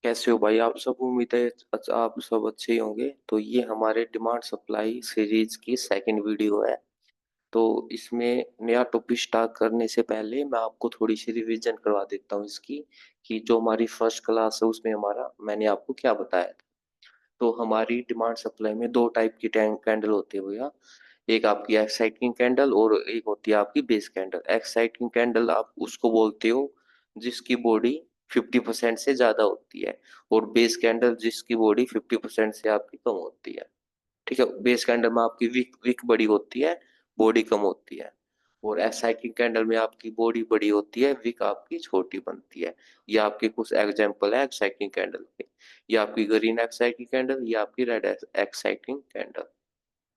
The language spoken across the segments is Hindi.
कैसे हो भाई आप सब। उम्मीद है आप सब अच्छे ही होंगे। तो ये हमारे डिमांड सप्लाई सीरीज की सेकंड वीडियो है। तो इसमें नया टॉपिक स्टार्ट करने से पहले मैं आपको थोड़ी सी रिवीजन करवा देता हूँ इसकी, कि जो हमारी फर्स्ट क्लास है उसमें हमारा मैंने आपको क्या बताया था। तो हमारी डिमांड सप्लाई में दो टाइप की कैंडल होती है भैया। एक आपकी एक्साइटिंग कैंडल और एक होती है आपकी बेस कैंडल। एक्साइटिंग कैंडल आप उसको बोलते हो जिसकी बॉडी 50% से ज्यादा होती है, और बेस कैंडल जिसकी बॉडी 50% से आपकी कम होती है। ठीक है, बेस कैंडल में आपकी विक विक बड़ी होती है, बॉडी कम होती है। और एक्साइटिंग कैंडल में आपकी बॉडी बड़ी होती है, विक आपकी छोटी बनती है। ये आपके कुछ एग्जांपल है एक्साइटिंग कैंडल के। ये आपकी ग्रीन एक्साइटिंग कैंडल, ये आपकी रेड एक्साइटिंग कैंडल।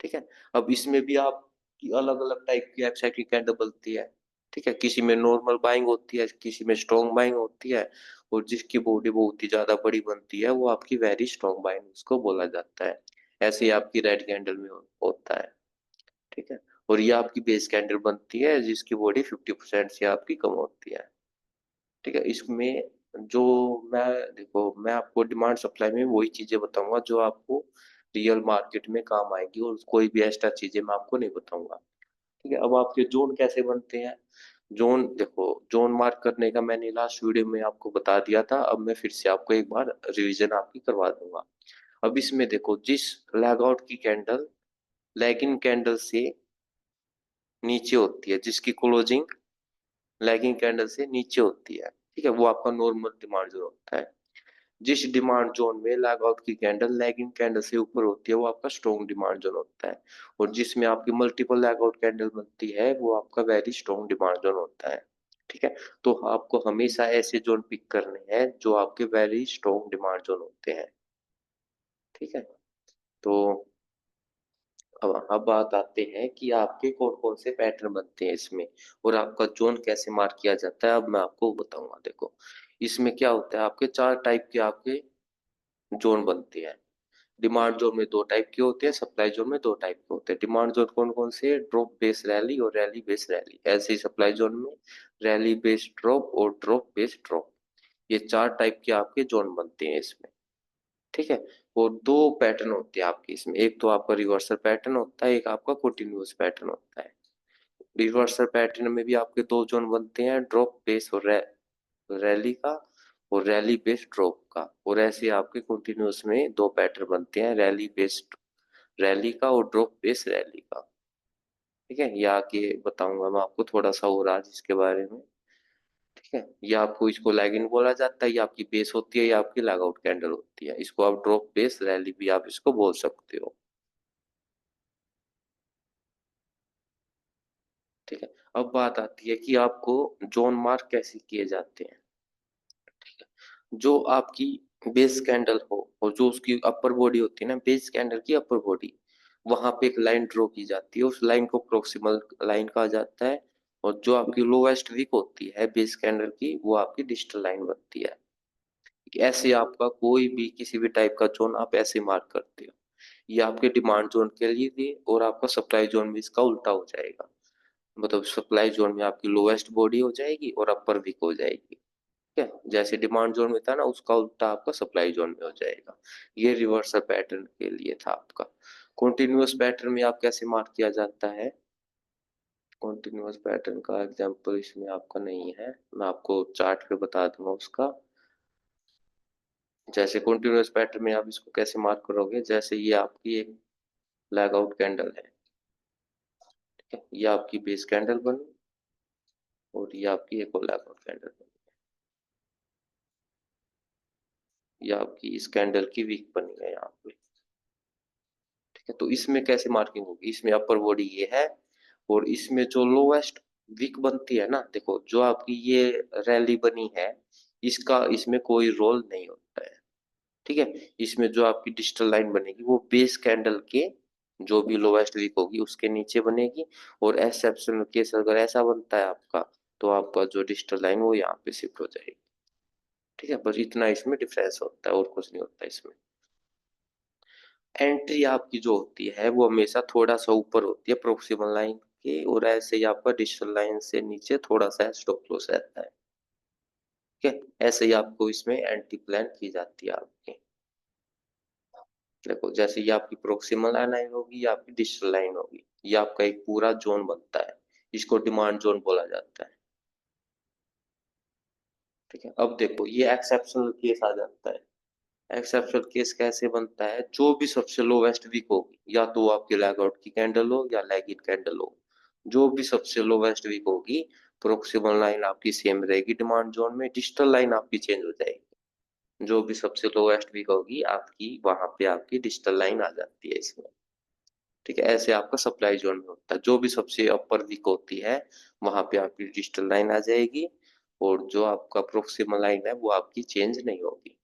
ठीक है। अब इसमें भी आप अलग अलग टाइप की एक्साइटिंग कैंडल बनती है। ठीक है, किसी में नॉर्मल बाइंग होती है, किसी में स्ट्रॉन्ग बाइंग होती है। और जिसकी बॉडी बहुत ही ज्यादा बड़ी बनती है वो आपकी वेरी स्ट्रॉन्ग बाइंग उसको बोला जाता है। ऐसे ही आपकी रेड कैंडल में होता है। ठीक है। और ये आपकी बेस कैंडल बनती है जिसकी बॉडी 50% से आपकी कम होती है। ठीक है। इसमें जो मैं देखो मैं आपको डिमांड सप्लाई में वही चीजें बताऊंगा जो आपको रियल मार्केट में काम आएगी, और कोई भी एक्स्ट्रा चीजें मैं आपको नहीं बताऊंगा। ठीक है। अब आपके जोन कैसे बनते हैं। जोन देखो, जोन मार्क करने का मैंने लास्ट वीडियो में आपको बता दिया था। अब मैं फिर से आपको एक बार रिवीजन आपकी करवा दूंगा। अब इसमें देखो, जिस लैग आउट की कैंडल लैगिंग कैंडल से नीचे होती है, जिसकी क्लोजिंग लैगिंग कैंडल से नीचे होती है, ठीक है, वो आपका नॉर्मल डिमांड जोन होता है। जिस डिमांड जोन में लैग आउट की कैंडल लैगिंग कैंडल से ऊपर होती है वो आपका स्ट्रॉन्ग डिमांड जोन होता है। और जिसमें आपकी मल्टीपल लैग आउट कैंडल बनती है वो आपका वेरी स्ट्रॉन्ग डिमांड जोन होता है। ठीक है। तो आपको हमेशा ऐसे जोन पिक करने हैं जो आपके वेरी स्ट्रॉन्ग डिमांड जोन होते हैं। ठीक है। तो अब बात आते हैं कि आपके कौन कौन से पैटर्न बनते हैं इसमें, और आपका जोन कैसे मार्क किया जाता है। अब मैं आपको बताऊंगा। देखो, इसमें क्या होता है, आपके चार टाइप के आपके जोन बनते हैं। डिमांड जोन में दो टाइप के होते हैं, सप्लाई जोन में दो टाइप के होते हैं। डिमांड जोन कौन कौन से, ड्रॉप बेस रैली और रैली बेस रैली। ऐसे ही सप्लाई जोन में रैली बेस ड्रॉप और ड्रॉप बेस ड्रॉप। ये चार टाइप के आपके जोन बनते हैं इसमें। ठीक है। और दो पैटर्न होते हैं आपके इसमें, एक तो आपका रिवर्सल पैटर्न होता है, एक आपका कंटिन्यूअस पैटर्न होता है। रिवर्सल पैटर्न में भी आपके दो जोन बनते हैं, ड्रॉप बेस और रैली का, और रैली बेस्ड ड्रॉप का। और ऐसे आपके कंटिन्यूअस में दो पैटर्न बनते हैं, रैली बेस्ड रैली का और ड्रॉप बेस्ड रैली का। ठीक है, ये आके बताऊंगा मैं आपको थोड़ा सा और आज इसके बारे में। ठीक है, ये आपको इसको लैगिन बोला जाता है, ये आपकी बेस होती है, ये आपकी लैग आउट कैंडल होती है। इसको आप ड्रॉप बेस रैली भी आप इसको बोल सकते हो। ठीक है। अब बात आती है कि आपको जोन मार्क कैसे किए जाते हैं। जो आपकी बेस कैंडल हो और जो उसकी अपर बॉडी होती है ना, बेस कैंडल की अपर बॉडी, वहां पे एक लाइन ड्रॉ की जाती है, उस लाइन को प्रोक्सिमल लाइन कहा जाता है। और जो आपकी लोवेस्ट विक होती है बेस कैंडल की, वो आपकी डिस्टल लाइन बनती है। ऐसे आपका कोई भी किसी भी टाइप का जोन आप ऐसे मार्क करते हो। ये आपके डिमांड जोन के लिए थी, और आपका सप्लाई जोन में इसका उल्टा हो जाएगा। मतलब सप्लाई जोन में आपकी लोवेस्ट बॉडी हो जाएगी और अपर विक हो जाएगी। ठीक है, जैसे डिमांड जोन में था ना, उसका उल्टा आपका सप्लाई जोन में हो जाएगा। ये रिवर्सल पैटर्न के लिए था आपका। कॉन्टिन्यूअस पैटर्न में आप कैसे मार्क किया जाता है। कॉन्टिन्यूअस पैटर्न का एग्जांपल इसमें आपका नहीं है, मैं आपको चार्ट पे बता दूंगा उसका। जैसे कॉन्टिन्यूअस पैटर्न में आप इसको कैसे मार्क करोगे, जैसे ये आपकी एक लैग आउट कैंडल है। ठीक है, ये आपकी बेस कैंडल बनी, और ये आपकी एक और लैग आउट कैंडल बनी, ये आपकी इस कैंडल की वीक बनी है यहाँ पे। ठीक है, तो इसमें कैसे मार्किंग होगी, इसमें अपर बॉडी ये है, और इसमें जो लोवेस्ट विक बनती है ना, देखो जो आपकी ये रैली बनी है, इसका इसमें कोई रोल नहीं होता है। ठीक है। इसमें जो आपकी डिजिटल लाइन बनेगी वो बेस कैंडल के जो भी लोवेस्ट विक होगी उसके नीचे बनेगी। और एक्सेप्शनल केस अगर ऐसा बनता है आपका, तो आपका जो डिजिटल लाइन वो यहाँ पे शिफ्ट हो जाएगी। ठीक है, बस इतना इसमें डिफरेंस होता है, और कुछ नहीं होता इसमें। एंट्री आपकी जो होती है वो हमेशा थोड़ा सा ऊपर होती है प्रोक्सिमल लाइन के, और ऐसे ही आपका डिजिटल लाइन से नीचे थोड़ा सा स्टॉप लॉस रहता है। ठीक है, ऐसे ही आपको इसमें एंटी प्लान की जाती है आपकी। देखो जैसे ये आपकी प्रोक्सिमल लाइन होगी, या आपकी डिस्टल लाइन होगी, ये आपका एक पूरा जोन बनता है, इसको डिमांड जोन बोला जाता है। ठीक है, अब देखो ये एक्सेप्शनल केस आ जाता है। एक्सेप्शनल केस कैसे बनता है, जो भी सबसे लोवेस्ट वीक होगी, या तो वो आपकी लैग आउट की कैंडल हो या लैग इन कैंडल हो, जो भी सबसे लोवेस्ट वीक होगी, प्रोक्सिमल लाइन आपकी सेम रहेगी डिमांड जोन में, डिस्टल लाइन आपकी चेंज हो जाएगी। जो भी सबसे लोवेस्ट वीक होगी आपकी, वहां पे आपकी डिस्टल लाइन आ जाती है इसमें। ठीक है, ऐसे आपका सप्लाई जोन में होता है, जो भी सबसे अपर वीक होती है वहां पे आपकी डिजिटल लाइन आ जाएगी, और जो आपका प्रोक्सिमल लाइन है वो आपकी चेंज नहीं होगी।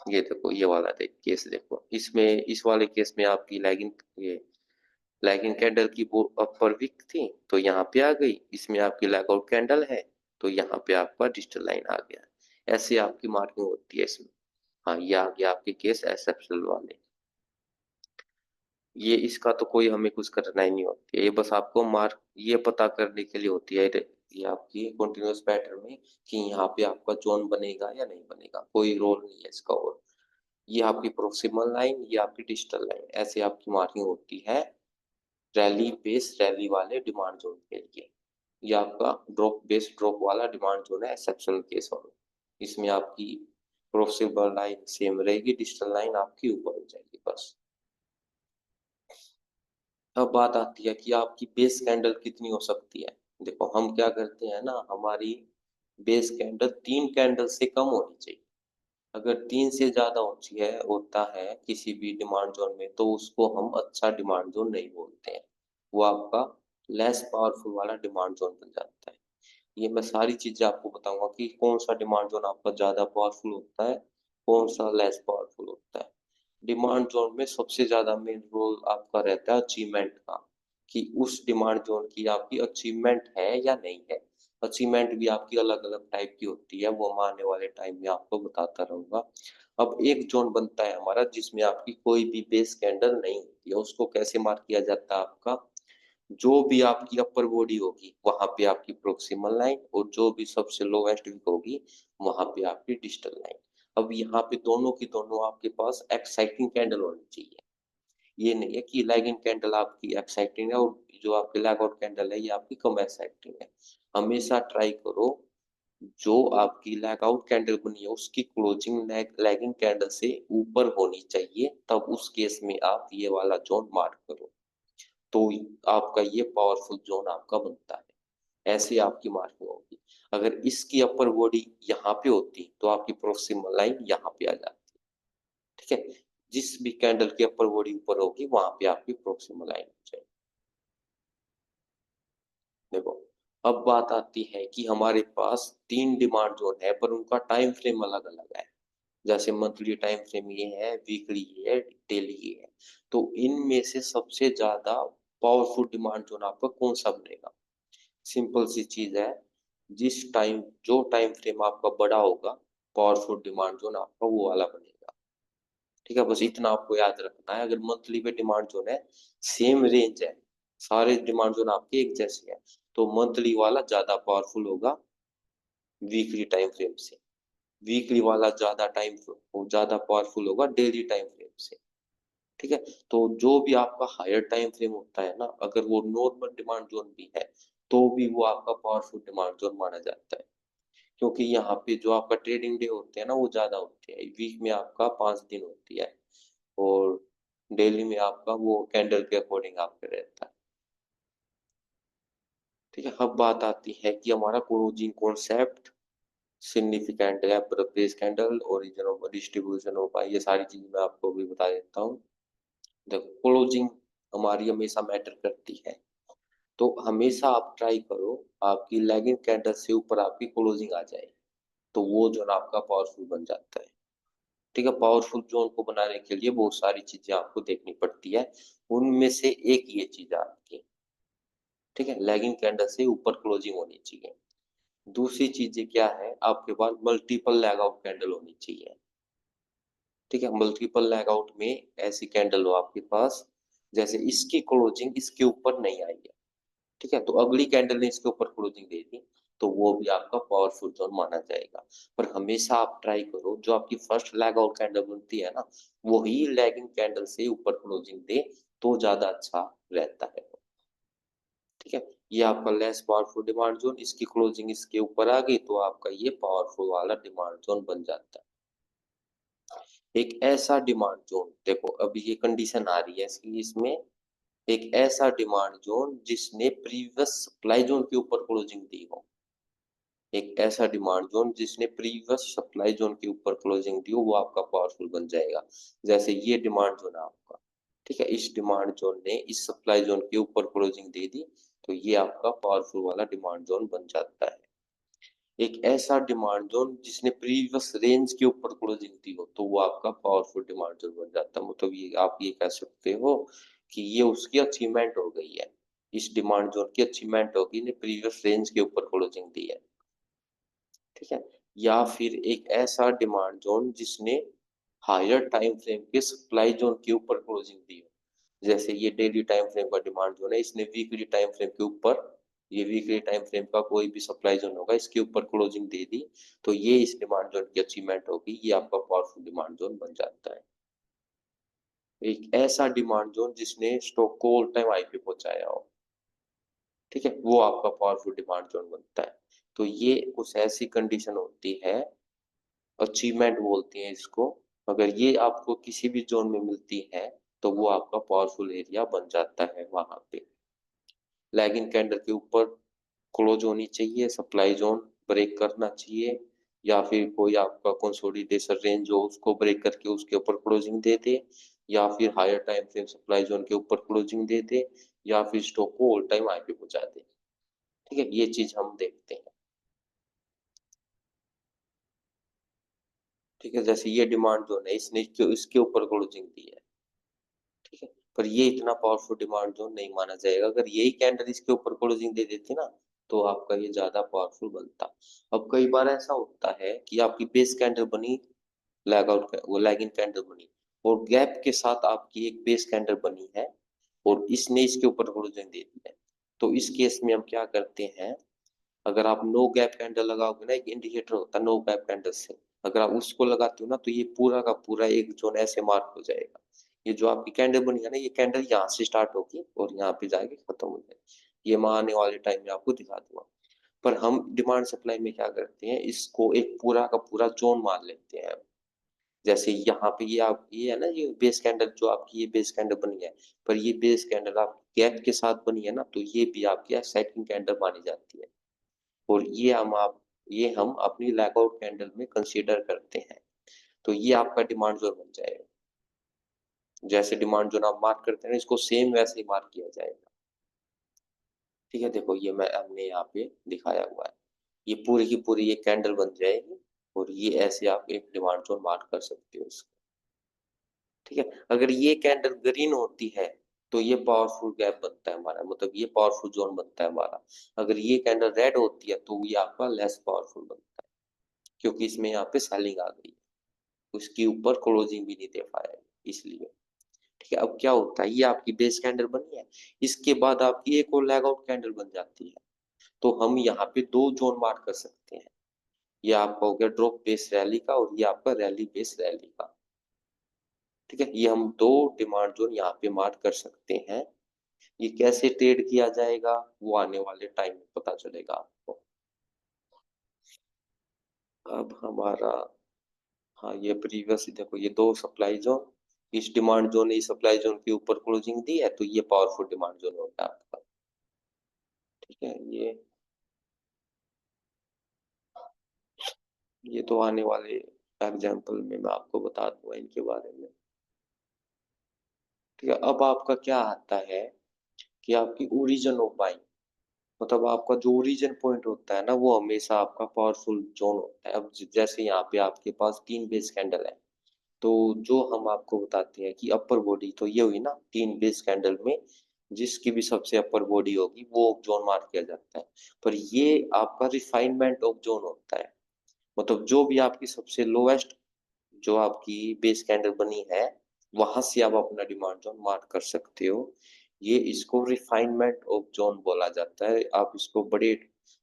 ये देखो ये वाला केस देखो, इसमें इस वाले केस में आपकी लैगिंग, ये लैगिंग कैंडल की वो अपर वीक थी तो यहाँ पे आ गई, इसमें आपकी लैग आउट कैंडल है तो यहाँ पे आपका डिजिटल लाइन आ गया। ऐसे आपकी मार्किंग होती है इसमें। हाँ, ये आ गया आपके केस एक्सेप्शनल वाले। ये इसका तो कोई हमें कुछ करना ही नहीं होती है, ये बस आपको मार्क ये पता करने के लिए होती है, ये आपकी कंटिन्यूअस पैटर्न में कि यहाँ पे आपका जोन बनेगा या नहीं बनेगा, कोई रोल नहीं है इसका। और ये आपकी प्रोक्सिमल लाइन, ये आपकी डिजिटल लाइन, ऐसे आपकी मार्किंग होती है रैली बेस रैली वाले डिमांड जोन के लिए। ये आपका ड्रॉप बेस ड्रॉप वाला डिमांड जोन है एक्सेप्शनल केस वाला। इसमें आपकी प्रोक्सिमल लाइन सेम रहेगी, डिजिटल लाइन आपकी ऊपर हो जाएगी बस। अब बात आती है कि आपकी बेस कैंडल कितनी हो सकती है। देखो हम क्या करते हैं ना, हमारी बेस कैंडल 3 कैंडल से कम होनी चाहिए। अगर 3 से ज्यादा ऊंची है होता है किसी भी डिमांड जोन में, तो उसको हम अच्छा डिमांड जोन नहीं बोलते हैं, वो आपका लेस पावरफुल वाला डिमांड जोन बन जाता है। ये मैं सारी चीजें आपको बताऊंगा कि कौन सा डिमांड जोन आपका ज्यादा पावरफुल होता है, कौन सा लेस पावरफुल होता है। डिमांड जोन में सबसे ज्यादा मेन रोल आपका रहता है अचीवमेंट का, कि उस डिमांड जोन की आपकी अचीवमेंट है या नहीं है। अचीवमेंट भी आपकी अलग अलग टाइप की होती है, वो मैं आने वाले टाइम में आपको बताता रहूंगा। अब एक जोन बनता है हमारा जिसमें आपकी कोई भी बेस कैंडल नहीं होती है, उसको कैसे मार्क किया जाता है आपका, जो भी आपकी अपर बॉडी होगी वहां पे आपकी प्रोक्सिमल लाइन, और जो भी सबसे लोवेस्ट वीक होगी वहां पे आपकी डिस्टल लाइन। अब यहाँ पे दोनों की दोनों आपके पास एक्साइटिंग कैंडल होनी चाहिए। ये नहीं है कि लैगिंग कैंडल आपकी एक्साइटिंग है और जो आपकी लैग आउट कैंडल है ये आपकी कम एक्साइटिंग है। हमेशा ट्राई करो जो आपकी लैग आउट कैंडल बनी है उसकी क्लोजिंग लैगिंग कैंडल से ऊपर होनी चाहिए, तब उस केस में आप ये वाला जोन मार्क करो, तो आपका ये पावरफुल जोन आपका बनता है। ऐसे आपकी मार्किंग होगी। अगर इसकी अपर बॉडी यहाँ पे होती तो आपकी प्रोक्सिमल लाइन यहाँ पे आ जाती। ठीक है, जिस भी कैंडल की अपर बॉडी ऊपर होगी वहां पे आपकी प्रोक्सिमल लाइन हो जाएगी। देखो अब बात आती है कि हमारे पास 3 डिमांड जोन है पर उनका टाइम फ्रेम अलग अलग है। जैसे मंथली टाइम फ्रेम ये है, वीकली ये है, डेली ये है। तो इनमें से सबसे ज्यादा पावरफुल डिमांड जोन आपका कौन सा बनेगा। सिंपल सी चीज है, जिस टाइम जो टाइम फ्रेम आपका बड़ा होगा, पावरफुल डिमांड जोन आपका वो वाला बनेगा। ठीक है, बस इतना आपको याद रखना है। अगर मंथली पे डिमांड जोन है, सेम रेंज है, सारे डिमांड जोन आपके एक जैसे हैं, तो मंथली वाला ज्यादा पावरफुल होगा वीकली टाइम फ्रेम से। वीकली वाला ज्यादा पावरफुल होगा डेली टाइम फ्रेम से। ठीक है, तो जो भी आपका हायर टाइम फ्रेम होता है ना, अगर वो नॉर्मल डिमांड जोन भी है तो भी वो आपका पावरफुल डिमांड जोन माना जाता है। क्योंकि यहाँ पे जो आपका ट्रेडिंग डे होते हैं ना वो ज्यादा होते हैं, वीक में आपका 5 दिन होती है, और डेली में आपका वो कैंडल के अकॉर्डिंग आपका रहता है। ठीक है, अब बात आती है कि हमारा क्लोजिंग कॉन्सेप्ट, सिग्निफिकेंट है, press candle, origin of distribution of, ये सारी चीज मैं आपको भी बता देता हूँ। देखो क्लोजिंग हमारी हमेशा मैटर करती है, तो हमेशा आप ट्राई करो आपकी लैगिंग कैंडल से ऊपर आपकी क्लोजिंग आ जाए, तो वो जोन आपका पावरफुल बन जाता है। ठीक है, पावरफुल जोन को बनाने के लिए बहुत सारी चीजें आपको देखनी पड़ती है, उनमें से एक ये चीज है आपकी। ठीक है, लैगिंग कैंडल से ऊपर क्लोजिंग होनी चाहिए। दूसरी चीजें क्या है, आपके पास मल्टीपल लैग आउट कैंडल होनी चाहिए। ठीक है, मल्टीपल लैग आउट में ऐसी कैंडल हो आपके पास जैसे इसकी क्लोजिंग इसके ऊपर नहीं आई है। ठीक है, तो अगली कैंडल ने इसके ऊपर क्लोजिंग दे दी, तो वो भी आपका पावरफुल जोन माना जाएगा। पर हमेशा आप ट्राई करो जो आपकी फर्स्ट लैग आउट कैंडल बनती है ना, वही लैगिंग कैंडल से ऊपर क्लोजिंग दे तो ज्यादा अच्छा रहता है। ठीक है, ये आपका लेस पावरफुल डिमांड जोन, इसकी क्लोजिंग इसके ऊपर आ गई तो आपका ये पावरफुल वाला डिमांड जोन बन जाता है। एक ऐसा डिमांड जोन, देखो अभी ये कंडीशन आ रही है इसकी, इसमें एक ऐसा डिमांड जोन जिसने प्रीवियस सप्लाई जोन के ऊपर क्लोजिंग दी हो, एक ऐसा डिमांड जोन जिसने प्रीवियस सप्लाई जोन के ऊपर क्लोजिंग दी हो, वो आपका पावरफुल बन जाएगा। जैसे ये डिमांड जोन है आपका, ठीक है, इस डिमांड जोन ने इस सप्लाई जोन के ऊपर क्लोजिंग दे दी, तो ये आपका पावरफुल वाला डिमांड जोन बन जाता है। एक ऐसा डिमांड जोन जिसने प्रीवियस रेंज के ऊपर क्लोजिंग दी हो, तो वो आपका पावरफुल डिमांड जोन बन जाता है। मतलब ये आप ये कह सकते हो कि ये उसकी अचीवमेंट हो गई है, इस डिमांड जोन की अचीवमेंट होगी ने प्रीवियस रेंज के ऊपर क्लोजिंग दी है। ठीक है, या फिर एक ऐसा डिमांड जोन जिसने हायर टाइम फ्रेम के सप्लाई जोन के ऊपर क्लोजिंग दी हो, जैसे ये डेली टाइम फ्रेम का डिमांड जोन है, इसने वीकली टाइम फ्रेम के ऊपर, ये वीकली टाइम फ्रेम का कोई भी सप्लाई जोन होगा इसके ऊपर क्लोजिंग दे दी, तो ये इस डिमांड जोन की अचीवमेंट होगी, ये आपका पावरफुल डिमांड जोन बन जाता है। एक ऐसा डिमांड जोन जिसने स्टॉक को ऑल टाइम हाई पे पहुंचाया हो, ठीक है, वो आपका पावरफुल डिमांड जोन बनता है। तो ये कुछ ऐसी कंडीशन होती है, अचीवमेंट बोलती हैं इसको, अगर ये आपको किसी भी जोन में मिलती है तो वो आपका पावरफुल एरिया बन जाता है वहां पे। लैगिंग कैंडल के ऊपर क्लोज होनी चाहिए, सप्लाई जोन ब्रेक करना चाहिए, या फिर कोई आपका कंसोलिडेशन रेंज हो उसको ब्रेक करके उसके ऊपर क्लोजिंग दे दे, या फिर higher time frame supply zone के ऊपर क्लोजिंग दे दे, या फिर स्टॉक को ऑल टाइम हाई पे पहुंचा दे। ठीक है, ये चीज हम देखते हैं। ठीक है, जैसे ये डिमांड जोन है, इसने इसके ऊपर क्लोजिंग दी है, ठीक है, पर ये इतना पावरफुल डिमांड जोन नहीं माना जाएगा। अगर यही कैंडल इसके ऊपर क्लोजिंग दे देती ना, तो आपका ये ज्यादा पावरफुल बनता। अब कई बार ऐसा होता है कि आपकी बेस कैंडल बनी, लैग आउट वो लैगिंग कैंडल बनी, और गैप के साथ आपकी एक बेस कैंडल बनी है, और इसने इसके ऊपर क्लोजिंग दे दी है। तो इस केस में हम क्या करते हैं, अगर आप नो गैप कैंडल लगाओगे ना, एक इंडिकेटर होता है नो गैप कैंडल से, अगर आप उसको लगाते हो ना, तो ये पूरा का पूरा एक जोन ऐसे मार्क हो जाएगा। ये जो आपकी कैंडल बनी है ना, ये कैंडल यहाँ से स्टार्ट होगी और यहाँ पे जाके खत्म हो जाएगी। ये मैं आने वाले टाइम में आपको दिखा दूंगा। पर हम डिमांड सप्लाई में क्या करते हैं, इसको एक पूरा का पूरा जोन मान लेते हैं। जैसे यहाँ पे ये आप ये है ना, ये बेस कैंडल जो आपकी ये बेस कैंडल बनी है, पर ये बेस कैंडल आप गैप के साथ बनी है ना, तो ये भी आपकी सेकंड कैंडल मानी जाती है। और ये हम अपनी लैगआउट कैंडल में कंसीडर करते हैं। तो ये आपका डिमांड जोन बन जाएगा। जैसे डिमांड जोन आप मार्क करते हैं ना, इसको सेम वैसे ही मार्क किया जाएगा। ठीक है, देखो ये मैं हमने यहाँ पे दिखाया हुआ है, ये पूरी की पूरी ये कैंडल बन जाएगी, और ये ऐसे आप एक डिमांड जोन मार्क कर सकते हो इसको। ठीक है, अगर ये कैंडल ग्रीन होती है तो ये पावरफुल गैप बनता है हमारा, मतलब ये पावरफुल जोन बनता है हमारा। अगर ये कैंडल रेड होती है तो ये आपका लेस पावरफुल बनता है, क्योंकि इसमें यहाँ पे सेलिंग आ गई, उसके ऊपर क्लोजिंग भी नहीं दे पाया, इसलिए। ठीक है, अब क्या होता है, ये आपकी बेस कैंडल बनी है, इसके बाद आपकी एक और लैग आउट कैंडल बन जाती है, तो हम यहाँ पे दो जोन मार्क कर सकते हैं। ये आपका हो गया ड्रॉप बेस रैली का, और ये आपका रैली बेस रैली का। ठीक है, ये हम दो डिमांड जोन यहाँ पे मार्क कर सकते हैं। ये कैसे ट्रेड किया जाएगा वो आने वाले टाइम में पता चलेगा आपको। अब हमारा, हाँ ये प्रीवियस देखो, ये दो सप्लाई जोन, इस डिमांड जोन ने इस सप्लाई जोन के ऊपर क्लोजिंग दी है, तो ये पावरफुल डिमांड जोन होगा आपका। ठीक है, ये तो आने वाले एग्जाम्पल में मैं आपको बता दूंगा इनके बारे में। ठीक है, अब आपका क्या आता है कि आपकी ओरिजिन ऑफ बाइंग, मतलब आपका जो ओरिजिन पॉइंट होता है ना, वो हमेशा आपका पावरफुल जोन होता है। अब जैसे यहाँ पे आपके पास तीन बेस कैंडल है, तो जो हम आपको बताते हैं कि अपर बॉडी, तो ये हुई ना तीन बेस कैंडल में, जिसकी भी सबसे अपर बॉडी होगी वो जोन मार्क किया जाता है। पर ये आपका रिफाइनमेंट ऑफ जोन होता है, मतलब जो भी आपकी सबसे लोएस्ट जो आपकी बेस कैंडल बनी है, वहां से आप अपना डिमांड जोन मार्क कर सकते हो। ये इसको रिफाइनमेंट ऑफ जोन बोला जाता है। आप इसको बड़े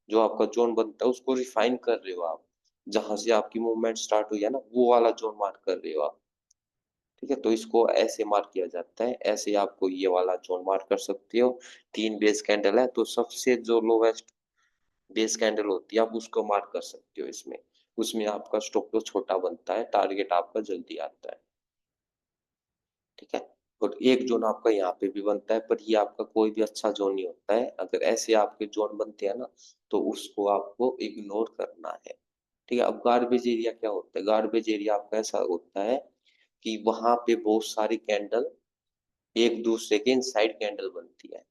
जो आपका जोन बनता है उसको रिफाइन कर रहे हो आप, जहां से आपकी मूवमेंट स्टार्ट हुई है ना वो वाला जोन मार्क कर रहे हो आप। ठीक है, तो इसको ऐसे मार्क किया जाता है, ऐसे आपको ये वाला जोन मार्क कर सकते हो। 3 बेस कैंडल है तो सबसे जो लोवेस्ट बेस कैंडल होती है आप उसको मार्क कर सकते हो इसमें। उसमें आपका स्टॉप लॉस छोटा बनता है, टारगेट आपका जल्दी आता है। ठीक है, और एक जोन आपका यहाँ पे भी बनता है, पर ये आपका कोई भी अच्छा जोन नहीं होता है। अगर ऐसे आपके जोन बनते हैं ना तो उसको आपको इग्नोर करना है। ठीक है, अब गार्बेज एरिया क्या होता है? गार्बेज एरिया आपका ऐसा होता है कि वहां पे बहुत सारी कैंडल एक दूसरे के इनसाइड कैंडल बनती है।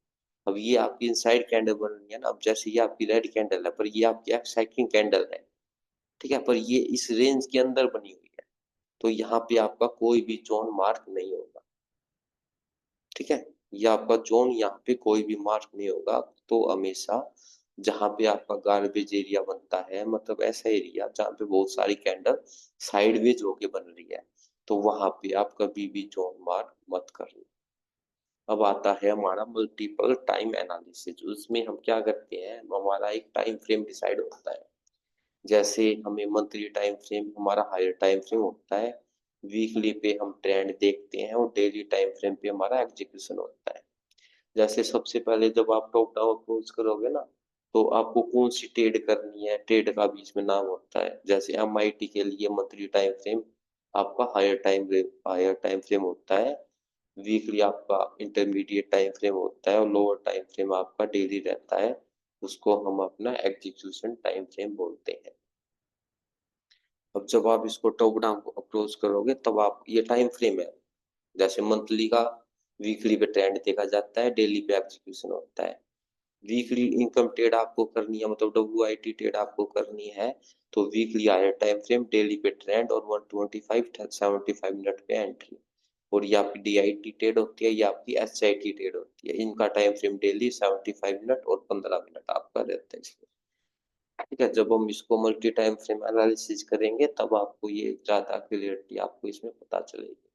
अब ये आपकी इनसाइड कैंडल बन रही है ना, अब जैसे ये आपकी रेड कैंडल है पर ये आपकी एक्साइटिंग कैंडल है। ठीक है, पर ये इस रेंज के अंदर बनी हुई है, तो यहाँ पे आपका कोई भी जोन मार्क नहीं होगा। ठीक है, ये आपका जोन यहाँ पे कोई भी मार्क नहीं होगा। तो हमेशा जहाँ पे आपका गार्बेज एरिया बनता है, मतलब ऐसा एरिया जहाँ पे बहुत सारी कैंडल साइडवेज होके बन रही है, तो वहां पे आप कभी भी जोन मार्क मत करना। अब आता है हमारा मल्टीपल टाइम एनालिसिस। उसमें हम क्या करते हैं, हमारा एक टाइम फ्रेम डिसाइड होता है। जैसे हमें मंथली टाइम फ्रेम हमारा हायर टाइम फ्रेम होता है, वीकली पे हम ट्रेंड देखते हैं, और डेली टाइम फ्रेम पे हमारा एग्जीक्यूशन होता है। जैसे सबसे पहले जब आप टॉप डाउन अप्रोच करोगे ना, तो आपको कौन सी ट्रेड करनी है, ट्रेड का भी इसमें नाम होता है। जैसे एमआईटी के लिए मंथली टाइम फ्रेम आपका हायर टाइम फ्रेम होता है, वीकली आपका इंटरमीडिएट टाइम फ्रेम होता है, और लोअर टाइम फ्रेम आपका डेली रहता है। उसको हम अपना एग्जीक्यूशन टाइम फ्रेम बोलते हैं। अब जब आप इसको टॉप डाउन अप्रोच करोगे तब आप ये टाइम फ्रेम है, जैसे मंथली का वीकली पे ट्रेंड देखा जाता है, डेली पे एग्जीक्यूशन होता है। वीकली इनकम ट्रेड आपको करनी है, मतलब WIT ट्रेड आपको करनी है, तो weekly higher time frame, daily पे ट्रेंड और 125-75 मिनट पे एंट्री। और ये आपकी DIT ट्रेड होती है, ये आपकी SIT ट्रेड होती है। इनका टाइम फ्रेम डेली 75 मिनट और 15 मिनट आपका रहता है इसमें। ठीक है, जब हम इसको मल्टी टाइम फ्रेम एनालिसिस करेंगे तब आपको ये ज्यादा क्लियरिटी आपको इसमें पता चलेगी।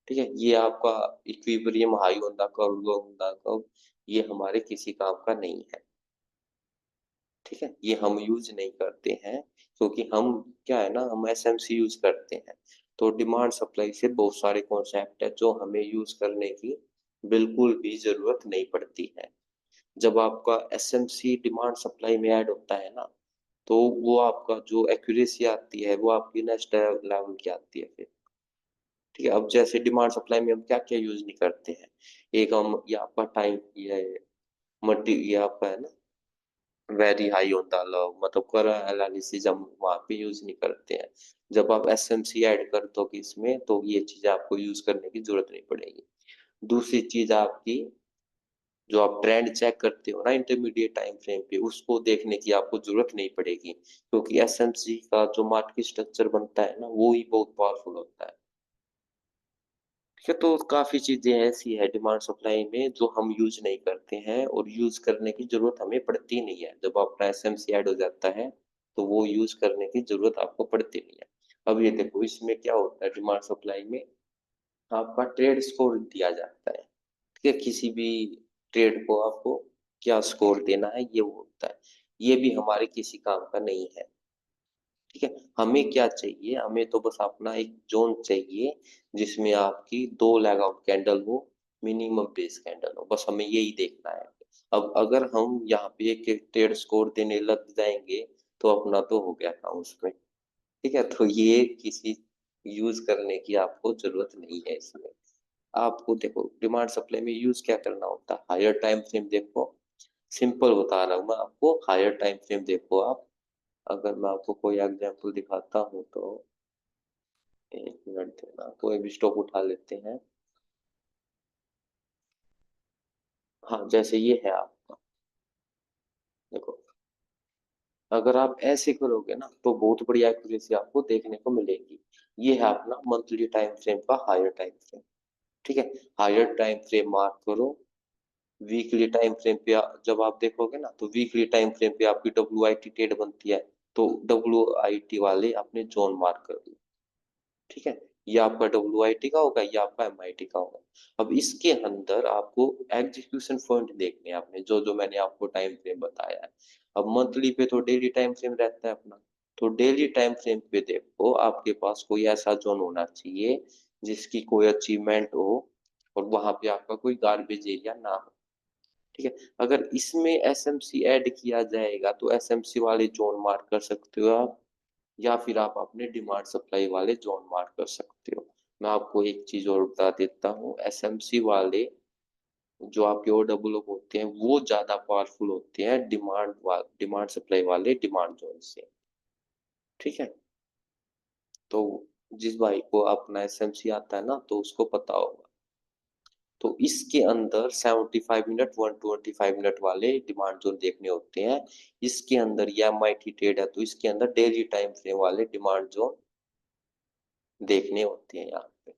ठीक है, ये आपका equilibrium high on the curve, low on the curve, ये हमारे किसी काम का नहीं है। ठीक है, ये हम यूज नहीं करते हैं, क्योंकि हम क्या है ना, हम SMC यूज करते हैं। तो डिमांड सप्लाई से बहुत सारे कॉन्सेप्ट है जो हमें यूज करने की बिल्कुल भी जरूरत नहीं पड़ती है। जब आपका SMC डिमांड सप्लाई में ऐड होता है ना, तो वो आपका जो एक्यूरेसी आती है वो आपकी नेक्स्ट लेवल की आती है फिर। ठीक है, अब जैसे डिमांड सप्लाई में हम क्या क्या यूज नहीं करते हैं, एक हम ये आपका टाइम, ये मल्टी, ये आपका है ना वेरी हाई होता है, मतलब कर एनालिसिस हम वहाँ पे यूज नहीं करते हैं। जब आप SMC ऐड कर दो इसमें तो ये चीज आपको यूज करने की जरूरत नहीं पड़ेगी। दूसरी चीज आपकी, जो आप ट्रेंड चेक करते हो ना इंटरमीडिएट टाइम फ्रेम पे, उसको देखने की आपको जरूरत नहीं पड़ेगी, क्योंकि SMC का जो मार्केट स्ट्रक्चर बनता है ना वो ही बहुत पावरफुल होता है। ठीक है, तो काफी चीजें ऐसी है डिमांड सप्लाई में जो हम यूज नहीं करते हैं, और यूज करने की जरूरत हमें पड़ती नहीं है। जब आपका SMC ऐड हो जाता है तो वो यूज करने की जरूरत आपको पड़ती नहीं है। अब ये देखो इसमें क्या होता है, डिमांड सप्लाई में आपका ट्रेड स्कोर दिया जाता है। ठीक है, किसी भी ट्रेड को आपको क्या स्कोर देना है ये वो होता है, ये भी हमारे किसी काम का नहीं है। ठीक है, हमें क्या चाहिए, हमें तो बस अपना एक जोन चाहिए जिसमें आपकी 2 लेग आउट कैंडल हो, मिनिमम बेस कैंडल हो, बस हमें यही देखना है। अब अगर हम यहाँ पे एक एक ट्रेड स्कोर देने लग जाएंगे तो अपना तो हो गया काम उसमें। ठीक है, तो ये किसी यूज करने की आपको जरूरत नहीं है इसमें। आपको देखो डिमांड सप्लाई में यूज क्या करना होता है, हायर टाइम फ्रेम देखो, सिंपल बता रहा हूँ मैं आपको, हायर टाइम फ्रेम देखो आप। अगर मैं आपको कोई एग्जांपल दिखाता हूँ तो 1 मिनट देना, कोई भी स्टॉक उठा लेते हैं। हाँ, जैसे ये है आपका, देखो अगर आप ऐसे करोगे ना तो बहुत बड़ी एक्यूरेसी आपको देखने को मिलेगी। ये है अपना मंथली टाइम फ्रेम का हायर टाइम फ्रेम। ठीक है, हायर टाइम फ्रेम मार्क करो। वीकली टाइम फ्रेम पे जब आप देखोगे ना तो वीकली टाइम फ्रेम पे आपकी WIT ट्रेड बनती है, तो WIT वाले अपने जोन मार्क कर लो। ठीक है, ये आपका WIT का होगा, ये आपका MIT का होगा। अब इसके अंदर आपको एग्जीक्यूशन पॉइंट देखने हैं आपने, जो जो मैंने आपको टाइम फ्रेम बताया है। अब मंथली पे तो डेली टाइम फ्रेम रहता है अपना। तो डेली टाइम फ्रेम पे देखो आपके पास कोई ऐसा जोन होना चाहिए जिसकी कोई अचीवमेंट हो और वहां पे आपका कोई गार्बेज एरिया ना हो। ठीक है, अगर इसमें एसएमसी ऐड किया जाएगा तो एसएमसी वाले जोन मार्क कर सकते हो आप, या फिर आप अपने डिमांड सप्लाई वाले जोन मार्क कर सकते हो। मैं आपको एक चीज और बता देता हूँ, एसएमसी वाले जो आपके ओडब्ल्यू होते हैं वो ज्यादा पावरफुल होते हैं डिमांड सप्लाई वाले डिमांड जोन से। ठीक है, तो जिस भाई को अपना एसएमसी आता है ना तो उसको पता होगा। तो इसके अंदर 75 मिनट 125 मिनट वाले डिमांड जोन देखने होते हैं। इसके अंदर या एमआईटी ट्रेड है तो इसके अंदर डेली टाइम फ्रेम वाले डिमांड जोन देखने होते हैं यहाँ पे।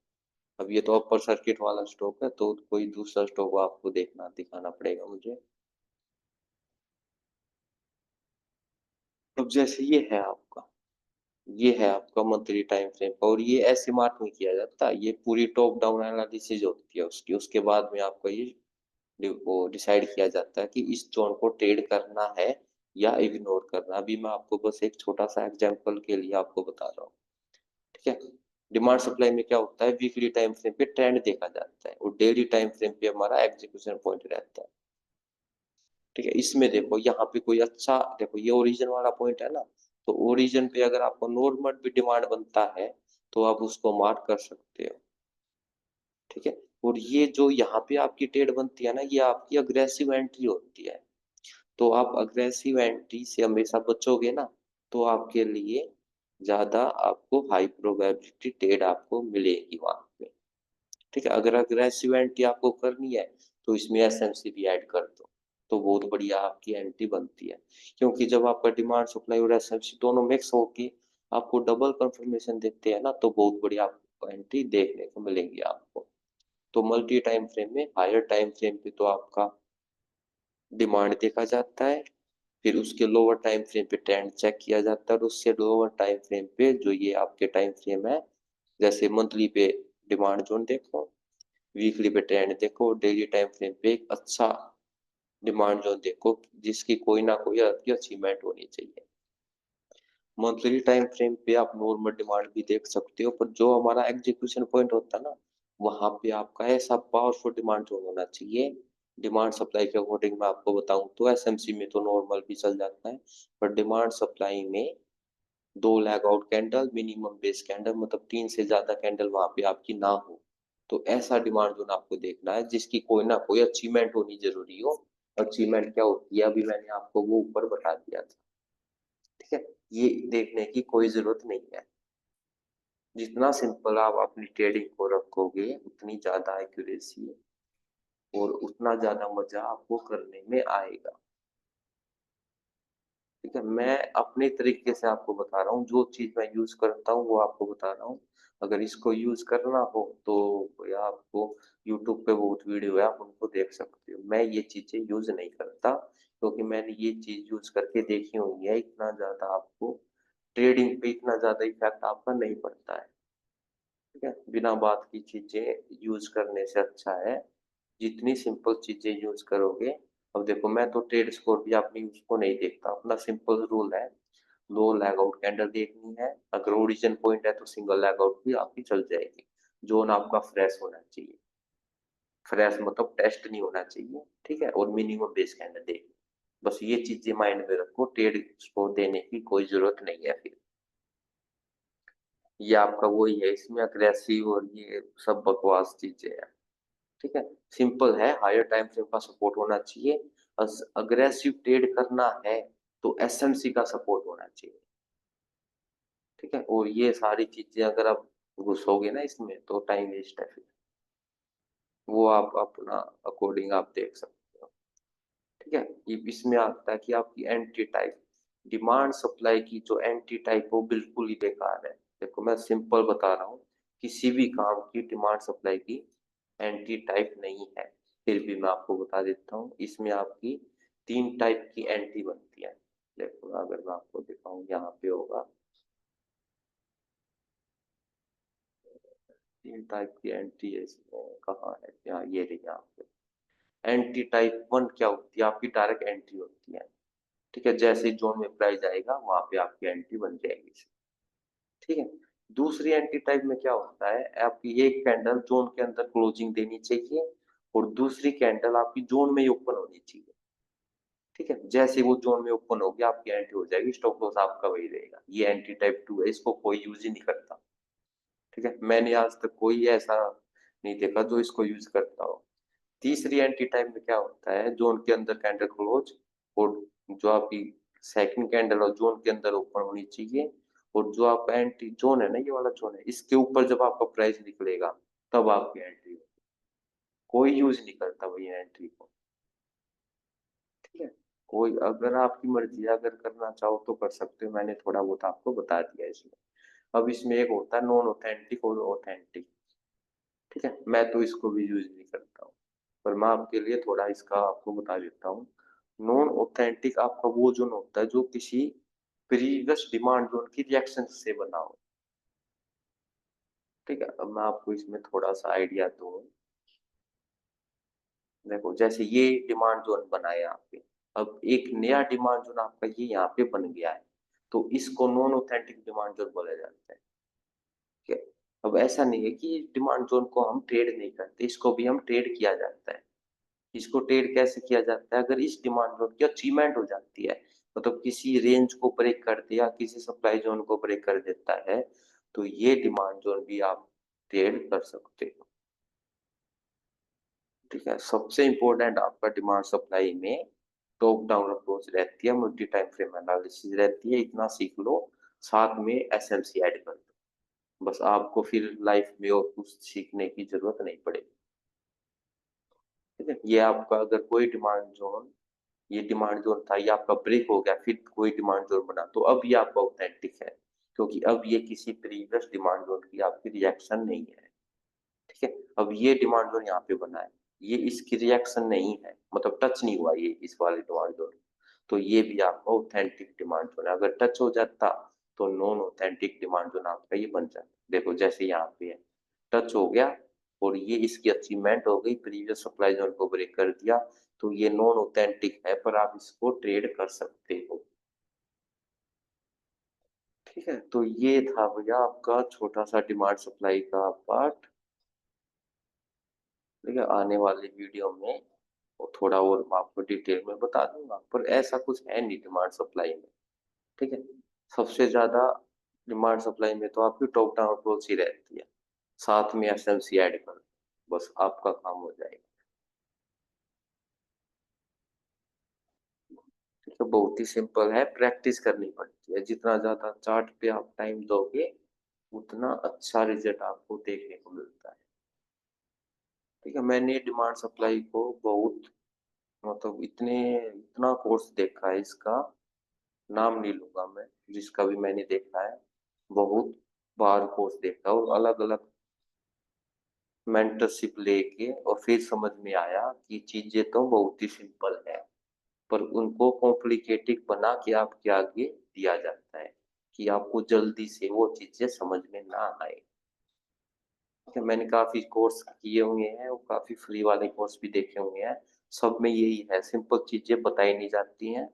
अब ये तो अपर सर्किट वाला स्टॉक है तो कोई दूसरा स्टॉक आपको देखना दिखाना पड़ेगा मुझे। अब जैसे ये है आपका मंथली टाइम फ्रेम का, और ये ऐसे मार्क नहीं किया जाता, ये पूरी टॉप डाउन एनालिसिस होती है उसकी। उसके बाद में आपका ये वो डिसाइड किया जाता है कि इस जोन को ट्रेड करना है या इग्नोर करना। अभी मैं आपको बस एक छोटा सा एग्जांपल के लिए आपको बता रहा हूँ। ठीक है, डिमांड सप्लाई में क्या होता है, वीकली टाइम फ्रेम पे ट्रेंड देखा जाता है और डेली टाइम फ्रेम पे हमारा एग्जीक्यूशन पॉइंट रहता है। ठीक है, इसमें देखो यहाँ पे कोई अच्छा, देखो ये ओरिजिन वाला पॉइंट है ना, तो ओरिजिन पे अगर आपको नॉर्मल भी डिमांड बनता है तो आप उसको मार्क कर सकते हो। ठीक है, और ये जो यहाँ पे आपकी ट्रेड बनती है ना ये आपकी अग्रेसिव एंट्री होती है। तो आप अग्रेसिव एंट्री से हमेशा बचोगे ना, तो आपके लिए ज्यादा आपको हाई प्रोबेबिलिटी ट्रेड आपको मिलेगी वहां पे। ठीक है, अगर अग्रेसिव एंट्री आपको करनी है तो इसमें एसएमसी भी ऐड कर दो, तो बहुत बढ़िया आपकी एंट्री बनती है। क्योंकि जब आपका डिमांड सप्लाई और एसएमसी दोनों मिक्स होके आपको डबल कंफर्मेशन देते हैं ना तो बहुत बढ़िया आपको एंट्री देखने को मिलेगी आपको। तो मल्टी टाइम फ्रेम में हायर टाइम फ्रेम पे तो आपका डिमांड देखा जाता है, फिर उसके लोअर टाइम फ्रेम पे ट्रेंड चेक किया जाता है और उससे लोअर टाइम फ्रेम पे जो ये आपके टाइम फ्रेम है, जैसे मंथली पे डिमांड जोन देखो, वीकली पे ट्रेंड देखो, डेली टाइम फ्रेम पे एक अच्छा डिमांड जोन देखो जिसकी कोई ना कोई आपकी अचीवमेंट होनी चाहिए। मंथली टाइम फ्रेम पे आप नॉर्मल डिमांड भी देख सकते हो, पर जो हमारा एग्जीक्यूशन पॉइंट होता है ना वहां पे आपका ऐसा पावरफुल डिमांड जोन होना चाहिए। डिमांड सप्लाई के अकॉर्डिंग मैं आपको बताऊं तो एसएमसी में तो नॉर्मल भी चल जाता है, पर डिमांड सप्लाई में दो lag out candle minimum base candle, मतलब तीन से ज्यादा कैंडल वहां पे आपकी ना हो। तो ऐसा डिमांड जोन आपको देखना है जिसकी कोई ना कोई अचीवमेंट होनी जरूरी हो। अचीवमेंट क्या होती है अभी मैंने आपको वो ऊपर बता दिया था। ठीक है, ये देखने की कोई जरूरत नहीं है। जितना सिंपल आप अपनी ट्रेडिंग को रखोगे उतनी ज्यादा एक्यूरेसी और उतना ज्यादा मजा आपको करने में आएगा। ठीक है, मैं अपने तरीके से आपको बता रहा हूँ, जो चीज मैं यूज करता हूँ वो आपको बता रहा हूँ। अगर इसको यूज करना हो तो या आपको यूट्यूब पे बहुत वीडियो है आप उनको देख सकते हो। मैं ये चीजें यूज नहीं करता क्योंकि मैंने ये चीज यूज करके देखी हुई है, इतना ज्यादा आपको ट्रेडिंग पे इतना ज्यादा इफेक्ट आपका नहीं पड़ता है। ठीक है, बिना बात की चीजें यूज करने से अच्छा है जितनी सिंपल चीजें यूज करोगे। अब देखो मैं तो ट्रेड स्कोर भी अपनी उसको नहीं देखता, अपना सिंपल रूल है, दो लैग आउट कैंडल देखनी है, अगर ओरिजिन पॉइंट है तो सिंगल लैग आउट भी आपकी चल जाएगी। जोन आपका फ्रेश होना चाहिए, फ्रेश मतलब टेस्ट नहीं होना चाहिए। ठीक है, और मिनिमम बेस कैंडल देखनी, बस ये चीजें माइंड में रखो, ट्रेड स्कोर देने की कोई जरूरत नहीं है फिर। ये आपका वही है, इसमें अग्रेसिव और ये सब बकवास चीजें हैं। ठीक है, सिंपल है, हायर टाइम फ्रेम का सपोर्ट होना चाहिए। अग्रेसिव ट्रेड करना है तो एसएमसी का सपोर्ट होना चाहिए। ठीक है, और ये सारी चीजें अगर आप घुसोगे ना इसमें तो टाइम वेस्ट है फिर। वो आप अपना अकॉर्डिंग आप देख सकते हो। ठीक है, ये इसमें आता है कि आपकी एंटी टाइप, डिमांड सप्लाई की जो एंटी टाइप वो बिल्कुल ही बेकार है। देखो मैं सिंपल बता रहा हूँ, किसी भी काम की डिमांड सप्लाई की एंटी टाइप नहीं है। फिर भी मैं आपको बता देता हूँ, इसमें आपकी तीन टाइप की एंटी बनती है। देखो अगर मैं आपको दिखाऊं यहाँ पे होगा, तीन टाइप की एंटी है इसमें, कहाँ है, यहाँ ये रही यहाँ पे। एंटी टाइप वन क्या होती है, आपकी डायरेक्ट एंट्री होती है। ठीक है, जैसे जोन में प्राइस आएगा वहां पे आपकी एंट्री बन जाएगी। ठीक है। दूसरी एंट्री टाइप में क्या होता है, आपकी एक कैंडल जोन के अंदर क्लोजिंग देनी चाहिए और दूसरी कैंडल आपकी जोन में ही ओपन होनी चाहिए। ठीक है, जैसे वो जोन में ओपन होगी आपकी एंट्री हो जाएगी, स्टॉप लॉस आपका वही रहेगा। ये एंट्री टाइप 2 है, इसको कोई यूज ही नहीं करता। ठीक है, मैंने आज तक कोई ऐसा नहीं देखा जो इसको यूज करता हो। तीसरी एंट्री टाइम में क्या होता है, जोन के अंदर कैंडल क्लोज और जो आपकी सेकंड कैंडल और जोन के अंदर ओपन होनी चाहिए, और जो आपका एंट्री जोन है ना, ये वाला जोन है, इसके ऊपर जब आपका प्राइस निकलेगा तब आपकी एंट्री होगी। कोई यूज नहीं करता भाई एंट्री को। ठीक है, कोई अगर आपकी मर्जी है, अगर करना चाहो तो कर सकते हो, मैंने थोड़ा बहुत आपको बता दिया इसमें। अब इसमें एक होता है नॉन ऑथेंटिक और ऑथेंटिक। ठीक है, मैं तो इसको भी यूज नहीं करता हूँ, पर मैं आपके लिए थोड़ा इसका आपको बता देता हूँ। नॉन ऑथेंटिक आपका वो जोन होता है जो किसी प्रीवियस डिमांड जोन की रिएक्शन से बना हो। ठीक है, अब मैं आपको इसमें थोड़ा सा आइडिया दूँ। देखो, जैसे ये डिमांड जोन बना है यहाँ पे, अब एक नया डिमांड जोन आपका ये यहाँ पे बन गया है, तो इसको नॉन ऑथेंटिक डिमांड जोन बोला जाता है। ठीक है, अब ऐसा नहीं है कि डिमांड जोन को हम ट्रेड नहीं करते, इसको भी हम ट्रेड किया जाता है। इसको ट्रेड कैसे किया जाता है, अगर इस डिमांड जोन की अचीवमेंट हो जाती है, मतलब किसी रेंज को ब्रेक कर दिया, किसी सप्लाई जोन को ब्रेक कर देता है, तो ये डिमांड जोन भी आप ट्रेड कर सकते हो। ठीक है, सबसे इंपॉर्टेंट आपका डिमांड सप्लाई में टॉप डाउन अप्रोच रहती है, मल्टी टाइम फ्रेम एनालिसिस रहती है, इतना सीख लो। साथ में एसएमसी ऐड कर दो, बस आपको फिर लाइफ में और कुछ सीखने की जरूरत नहीं पड़ेगी। ठीक है, ये आपका अगर कोई डिमांड जोन, ये डिमांड जोन था, ये आपका ब्रेक हो गया, फिर कोई डिमांड जोन बना, तो अब ये आपका ऑथेंटिक है, क्योंकि अब ये किसी प्रीवियस डिमांड जोन की आपकी रिएक्शन नहीं है। ठीक है, अब ये डिमांड जोन यहाँ पे बना है, ये इसकी रिएक्शन नहीं है, मतलब टच नहीं हुआ ये इस वाले डिमांड जोन, तो ये भी आपका ऑथेंटिक डिमांड जोन है। अगर टच हो जाता तो नॉन ऑथेंटिक डिमांड जोन आपका ये बन जाता। देखो, जैसे यहाँ पे है, टच हो गया और ये इसकी अचीवमेंट हो गई, प्रीवियस सप्लाई जोन को ब्रेक कर दिया, तो ये नॉन ऑथेंटिक है, पर आप इसको ट्रेड कर सकते हो। ठीक है, तो ये था भैया आपका छोटा सा डिमांड सप्लाई का पार्ट। ठीक है, आने वाले वीडियो में वो थोड़ा और मैं आपको डिटेल में बता दूंगा, पर ऐसा कुछ है नहीं डिमांड सप्लाई में। ठीक है, सबसे ज्यादा डिमांड सप्लाई में तो आपकी टॉप डाउन अप्रोच ही रहती है, साथ में एसएमसी ऐड कर, बस आपका काम हो जाएगा। ठीक है, बहुत ही सिंपल है, प्रैक्टिस करनी पड़ती है, जितना ज्यादा चार्ट पे आप टाइम दोगे उतना अच्छा रिजल्ट आपको देखने को मिलता है। ठीक है, मैंने डिमांड सप्लाई को बहुत, मतलब इतना कोर्स देखा है इसका, नाम नहीं लूंगा मैं, जिसका भी मैंने देखा है, बहुत बार कोर्स देखा और अलग अलग मेंटरशिप लेके, और फिर समझ में आया कि चीजें तो बहुत ही सिंपल है, पर उनको कॉम्प्लिकेटेड बना के आपके आगे दिया जाता है कि आपको जल्दी से वो चीजें समझ में ना आए। ठीक है, मैंने काफी कोर्स किए हुए हैं और काफी फ्री वाले कोर्स भी देखे हुए हैं, सब में यही है, सिंपल चीजें बताई नहीं जाती हैं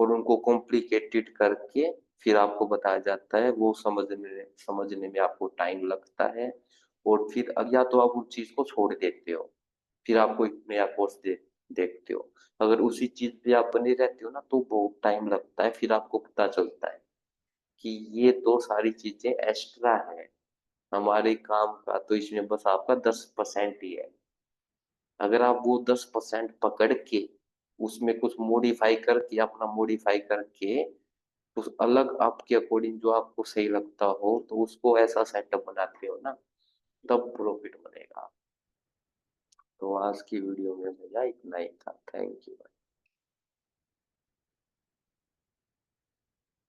और उनको कॉम्प्लिकेटेड करके फिर आपको बताया जाता है, वो समझने में आपको टाइम लगता है, और फिर या तो आप उस चीज को छोड़ देते हो, फिर आपको एक नया कोर्स देखते हो। अगर उसी चीज पे आप बने रहते हो ना तो बहुत टाइम लगता है, फिर आपको पता चलता है कि ये तो सारी चीजें एक्स्ट्रा है, हमारे काम का तो इसमें बस आपका 10% ही है। अगर आप वो 10% पकड़ के उसमें कुछ मॉडिफाई करके, अपना मॉडिफाई करके, कुछ अलग आपके अकॉर्डिंग जो आपको सही लगता हो, तो उसको ऐसा सेटअप बनाते हो ना, तब प्रॉफिट बनेगा। तो आज की वीडियो में भैया इतना ही था, थैंक यू।